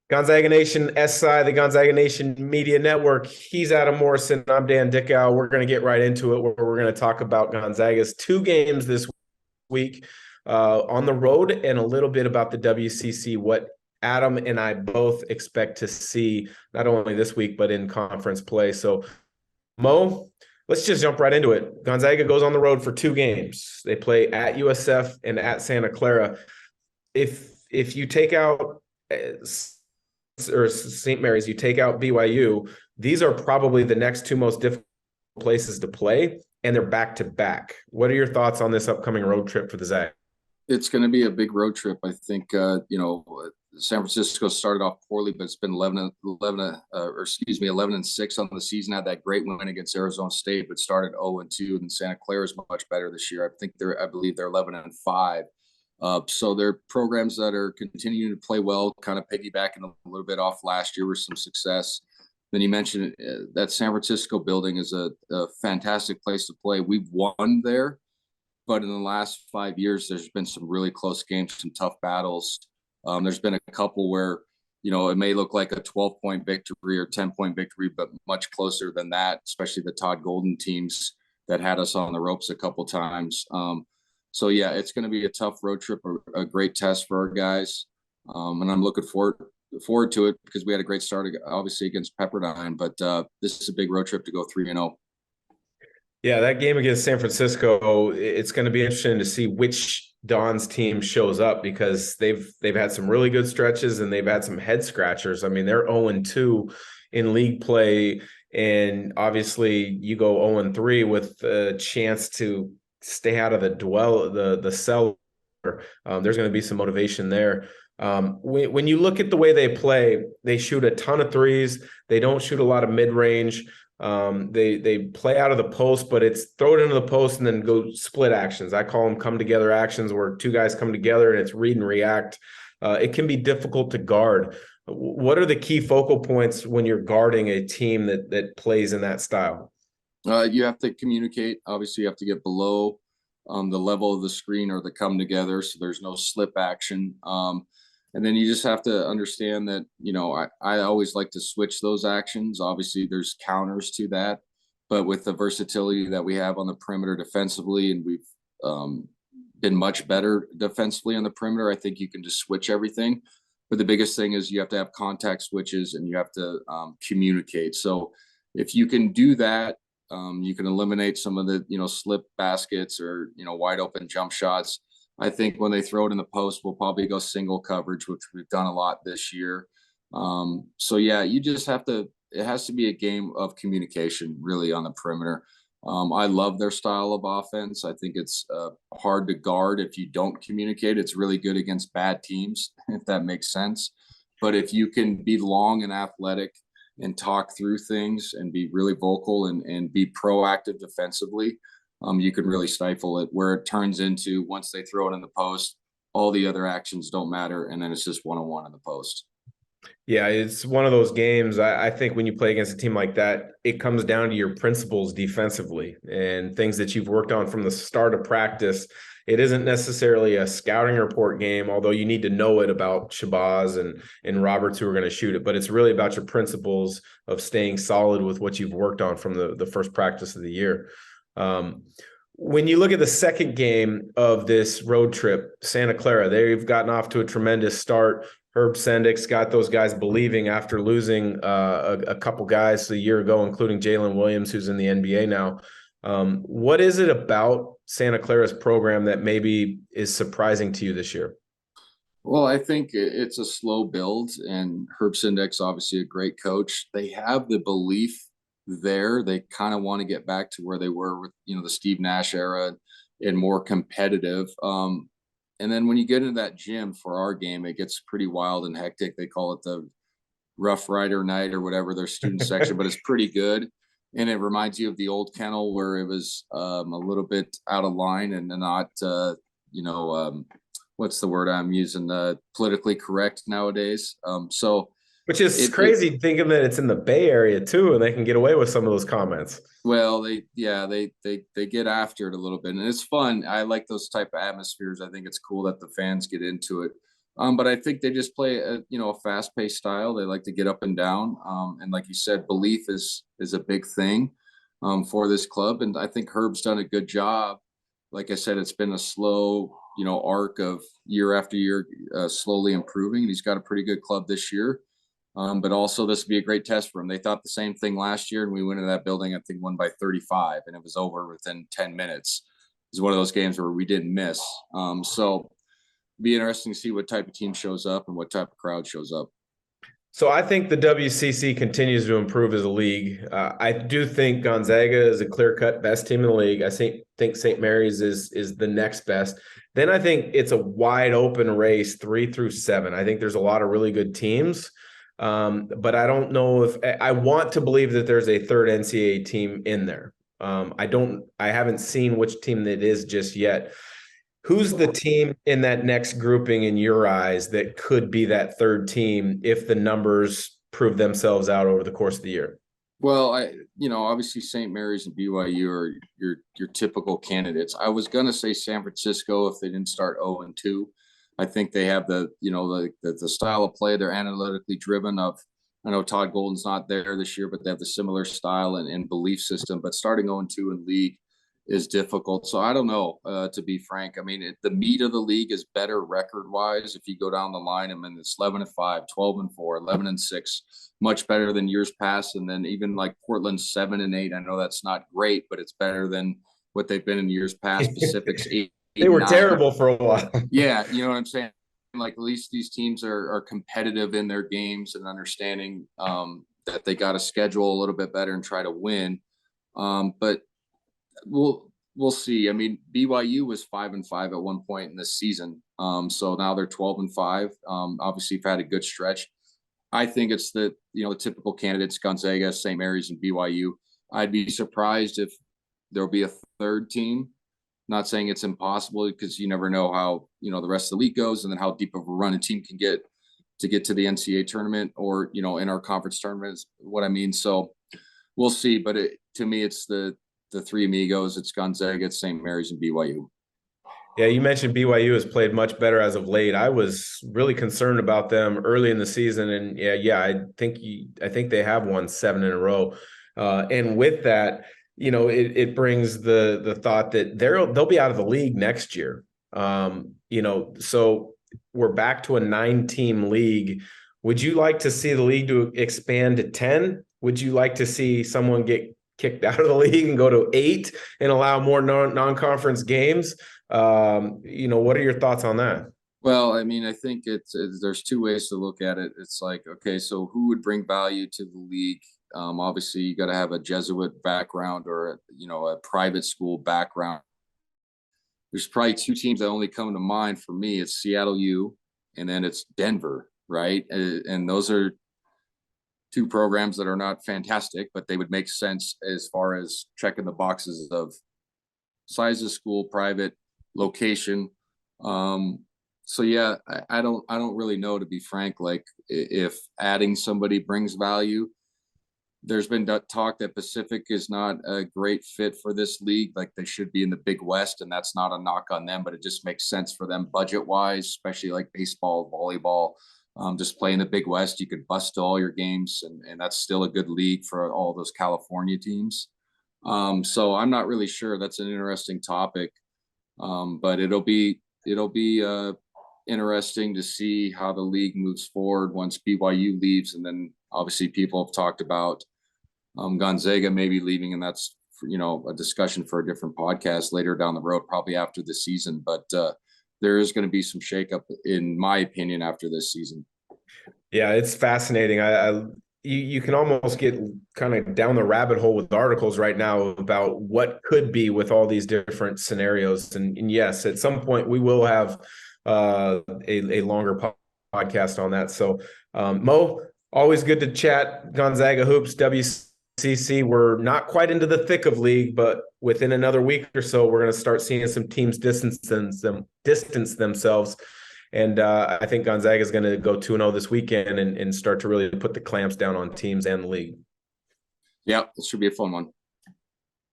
Gonzaga Nation SI, the Gonzaga Nation Media Network. He's Adam Morrison. I'm Dan Dickau. We're going to get right into it, where we're going to talk about Gonzaga's two games this week on the road, and a little bit about the WCC, what Adam and I both expect to see, not only this week, but in conference play. So, Mo, let's just jump right into it. Gonzaga goes on the road for two games. They play at USF and at Santa Clara. If you take out or St. Mary's, you take out BYU, these are probably the next two most difficult places to play, and they're back to back. What are your thoughts on this upcoming road trip for the Zags? It's going to be a big road trip. I think, San Francisco started off poorly, but it's been 11 and 6 on the season. Had that great win against Arizona State, but started 0 and 2. And Santa Clara is much better this year. I believe they're 11 and 5. So they're programs that are continuing to play well, kind of piggybacking a little bit off last year with some success. Then you mentioned that San Francisco building is a fantastic place to play. We've won there, but in the last 5 years, there's been some really close games, some tough battles. There's been a couple where, it may look like a 12-point victory or 10-point victory, but much closer than that, especially the Todd Golden teams that had us on the ropes a couple times. So, yeah, it's going to be a tough road trip, a great test for our guys. And I'm looking forward to it because we had a great start, obviously, against Pepperdine. But this is a big road trip to go 3-0. Yeah, that game against San Francisco, it's going to be interesting to see which Don's team shows up, because they've had some really good stretches and they've had some head scratchers. I mean, they're 0-2 in league play, and obviously you go 0-3 with a chance to stay out of the cellar. There's going to be some motivation there. When you look at the way they play, they shoot a ton of threes. They don't shoot a lot of mid-range. They play out of the post, but it's throw it into the post and then go split actions. I call them come together actions, where two guys come together and it's read and react. It can be difficult to guard. What are the key focal points when you're guarding a team that plays in that style? You have to communicate. Obviously, you have to get below the level of the screen or the come together, so there's no slip action. And then you just have to understand that, I always like to switch those actions. Obviously, there's counters to that. But with the versatility that we have on the perimeter defensively, and we've been much better defensively on the perimeter, I think you can just switch everything. But the biggest thing is you have to have contact switches and you have to communicate. So if you can do that, you can eliminate some of the, slip baskets or, wide open jump shots. I think when they throw it in the post, we'll probably go single coverage, which we've done a lot this year. So, yeah, you just have to – it has to be a game of communication, really, on the perimeter. I love their style of offense. I think it's hard to guard if you don't communicate. It's really good against bad teams, if that makes sense. But if you can be long and athletic and talk through things and be really vocal and be proactive defensively, you can really stifle it, where it turns into, once they throw it in the post, all the other actions don't matter, and then it's just one-on-one in the post. Yeah, it's one of those games. I think when you play against a team like that, it comes down to your principles defensively and things that you've worked on from the start of practice. It isn't necessarily a scouting report game, although you need to know it about Shabazz and Roberts, who are going to shoot it. But it's really about your principles of staying solid with what you've worked on from the first practice of the year. When you look at the second game of this road trip, Santa Clara, they've gotten off to a tremendous start. Herb Sendik's got those guys believing after losing a couple guys a year ago, including Jalen Williams, who's in the NBA now. What is it about Santa Clara's program that maybe is surprising to you this year? Well, I think it's a slow build, and Herb Sendik's obviously a great coach. They have the belief there. They kind of want to get back to where they were with, the Steve Nash era and more competitive. And then when you get into that gym for our game, it gets pretty wild and hectic. They call it the Rough Rider Night or whatever, their student section, but it's pretty good. And it reminds you of the old kennel, where it was a little bit out of line and not, what's the word I'm using? Politically correct nowadays. Which is crazy, thinking that it's in the Bay Area too, and they can get away with some of those comments. Well, they get after it a little bit, and it's fun. I like those type of atmospheres. I think it's cool that the fans get into it. But I think they just play a fast-paced style. They like to get up and down. And like you said, belief is a big thing for this club. And I think Herb's done a good job. Like I said, it's been a slow, arc of year after year, slowly improving. And he's got a pretty good club this year. But also this would be a great test for him. They thought the same thing last year, and we went into that building, I think, won by 35, and it was over within 10 minutes. It's one of those games where we didn't miss. So be interesting to see what type of team shows up and what type of crowd shows up. So I think the WCC continues to improve as a league. I do think Gonzaga is a clear-cut best team in the league. I think St. Mary's is the next best. Then I think it's a wide open race 3 through 7. I think there's a lot of really good teams. But I don't know if I want to believe that there's a third NCAA team in there. I haven't seen which team that is just yet. Who's the team in that next grouping in your eyes that could be that third team if the numbers prove themselves out over the course of the year? Well, obviously St. Mary's and BYU are your typical candidates. I was gonna say San Francisco if they didn't start 0-2. I think they have the style of play. They're analytically driven. I know Todd Golden's not there this year, but they have the similar style and belief system. But starting 0-2 in league is difficult. So I don't know, to be frank. I mean, the meat of the league is better record-wise. If you go down the line, I mean, it's 11-5, 12-4, 11-6, much better than years past. And then even like Portland's 7-8. I know that's not great, but it's better than what they've been in years past. Pacific's 8. They were terrible for a while. Yeah, you know what I'm saying? Like at least these teams are competitive in their games and understanding that they got to schedule a little bit better and try to win. But we'll see. I mean, BYU was 5-5 at one point in this season. So now they're 12-5. Obviously you've had a good stretch. I think it's the typical candidates, Gonzaga, St. Mary's, and BYU. I'd be surprised if there'll be a third team. Not saying it's impossible because you never know how, the rest of the league goes and then how deep of a run a team can get to the NCAA tournament or, in our conference tournaments, what I mean. So we'll see. But to me, it's the three amigos. It's Gonzaga, it's St. Mary's, and BYU. Yeah, you mentioned BYU has played much better as of late. I was really concerned about them early in the season. And I think they have won 7 in a row. And with that, it brings the thought that they'll be out of the league next year. So we're back to a 9-team league. Would you like to see the league to expand to 10? Would you like to see someone get kicked out of the league and go to 8 and allow more non-conference games? What are your thoughts on that? Well, I mean, I think there's 2 ways to look at it. It's like, okay, so who would bring value to the league? Obviously you got to have a Jesuit background or a private school background. There's probably 2 teams that only come to mind for me. It's Seattle U and then it's Denver, right? And those are 2 programs that are not fantastic, but they would make sense as far as checking the boxes of size of school, private, location. So yeah, I don't really know, to be frank, like if adding somebody brings value. There's been talk that Pacific is not a great fit for this league. Like they should be in the Big West, and that's not a knock on them, but it just makes sense for them budget wise, especially like baseball, volleyball. Just playing the Big West, you could bust all your games, and that's still a good league for all those California teams. So I'm not really sure. That's an interesting topic, but it'll be interesting to see how the league moves forward once BYU leaves, and then obviously people have talked about Gonzaga maybe leaving, and that's a discussion for a different podcast later down the road, probably after the season. But there is going to be some shakeup, in my opinion, after this season. Yeah, it's fascinating. You can almost get kind of down the rabbit hole with articles right now about what could be with all these different scenarios. And yes, at some point we will have a longer podcast on that. So Mo, always good to chat Gonzaga hoops, WCC. We're not quite into the thick of league, but within another week or so, we're going to start seeing some teams distance themselves. And I think Gonzaga is going to go 2-0 this weekend and start to really put the clamps down on teams and the league. Yeah, this should be a fun one.